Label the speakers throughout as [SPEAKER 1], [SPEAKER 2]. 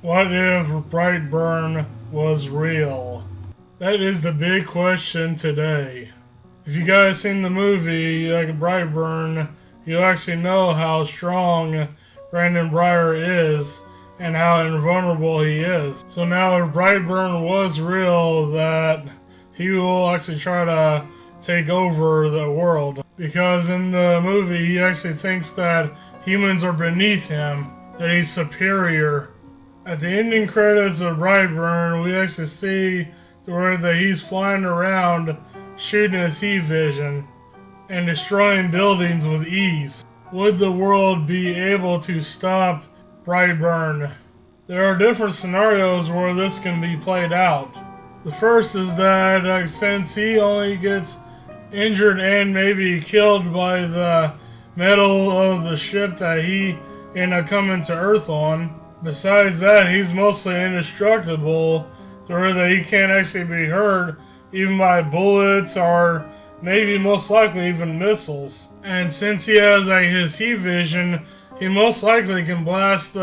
[SPEAKER 1] What if Brightburn was real? That is the big question today. If you guys seen the movie like Brightburn, you actually know how strong Brandon Breyer is and how invulnerable he is. So now if Brightburn was real, that he will actually try to take over the world. Because in the movie he actually thinks that humans are beneath him, that he's superior. At the ending credits of Brightburn, we actually see where that he's flying around shooting his heat vision and destroying buildings with ease. Would the world be able to stop Brightburn? There are different scenarios where this can be played out. The first is that since he only gets injured and maybe killed by the metal of the ship that he ended up coming to Earth on, besides that, he's mostly indestructible, to where that he can't actually be hurt even by bullets or maybe most likely even missiles. And since he has his heat vision, he most likely can blast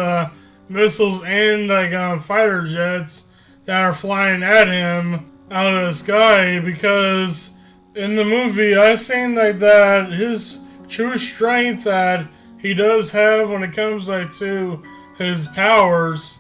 [SPEAKER 1] missiles and fighter jets that are flying at him out of the sky. Because in the movie, I've seen that his true strength that he does have when it comes to his powers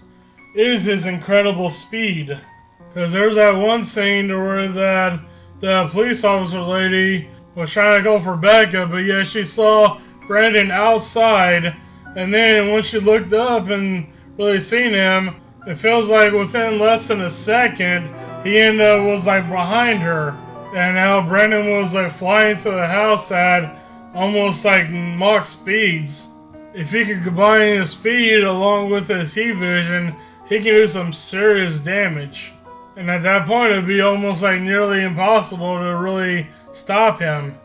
[SPEAKER 1] is his incredible speed. Because there's that one scene where that the police officer lady was trying to go for backup, but yet she saw Brandon outside, and then when she looked up and really seen him, it feels like within less than a second, he was behind her, and now Brandon was flying through the house at almost Mach speeds. If he could combine his speed along with his heat vision, he can do some serious damage. And at that point, it'd be almost nearly impossible to really stop him.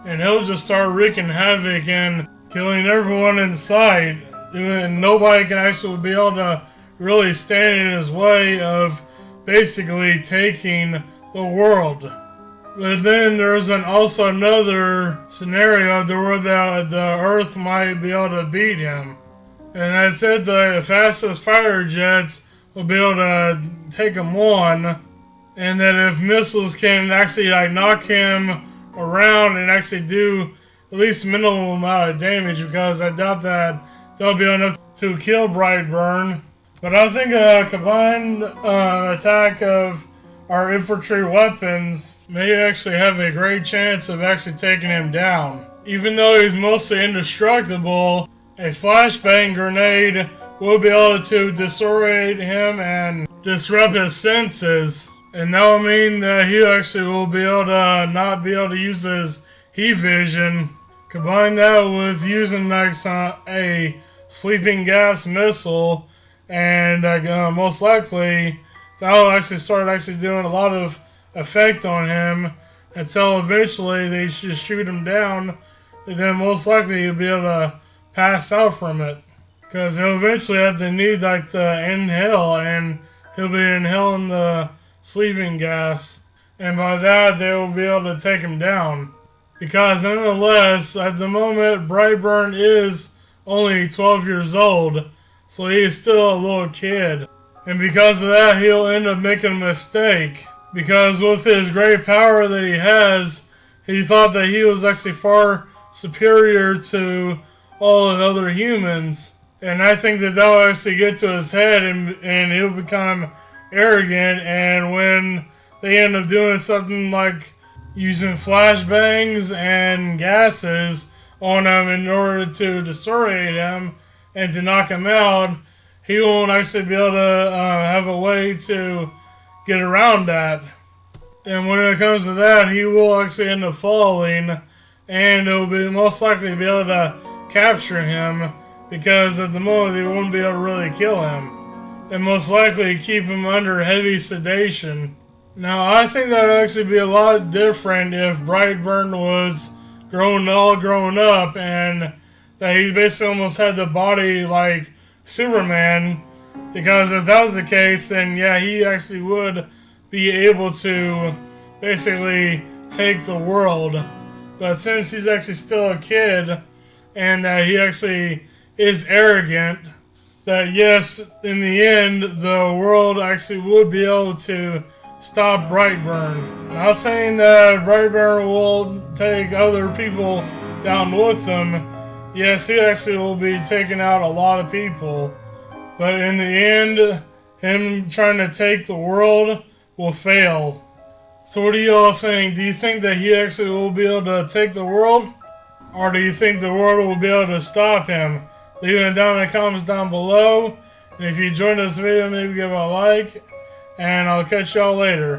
[SPEAKER 1] And he'll just start wreaking havoc and killing everyone in sight. And nobody can actually be able to really stand in his way of basically taking the world. But then there's also another scenario where the Earth might be able to beat him. And I said the fastest fighter jets will be able to take him on, and that if missiles can actually knock him around and actually do at least minimal amount of damage, because I doubt that they'll be enough to kill Brightburn. But I think a combined attack of our infantry weapons may actually have a great chance of actually taking him down. Even though he's mostly indestructible, a flashbang grenade will be able to disorient him and disrupt his senses. And that will mean that he actually will be able to not be able to use his heat vision. Combine that with using a sleeping gas missile, and most likely that will actually start doing a lot of effect on him until eventually they just shoot him down, and then most likely he'll be able to pass out from it. Because he'll eventually have to need the inhale, and he'll be inhaling the sleeping gas. And by that, they will be able to take him down. Because nonetheless, at the moment, Brightburn is only 12 years old, so he is still a little kid. And because of that, he'll end up making a mistake. Because with his great power that he has, he thought that he was actually far superior to all the other humans. And I think that will actually get to his head, and he'll become arrogant. And when they end up doing something like using flashbangs and gases on him in order to disorient him and to knock him out, he won't actually be able to have a way to get around that. And when it comes to that, he will actually end up falling, and it will be most likely be able to capture him, because at the moment they wouldn't be able to really kill him, and most likely keep him under heavy sedation. Now I think that would actually be a lot different if Brightburn was all grown up, and that he basically almost had the body like Superman, because if that was the case, then yeah, he actually would be able to basically take the world. But since he's actually still a kid, and that he actually is arrogant, that yes, in the end, the world actually would be able to stop Brightburn. Not saying that Brightburn will take other people down with them. Yes, he actually will be taking out a lot of people. But in the end, him trying to take the world will fail. So what do y'all think? Do you think that he actually will be able to take the world? Or do you think the world will be able to stop him? Leave it down in the comments down below. And if you enjoyed this video, maybe give it a like. And I'll catch y'all later.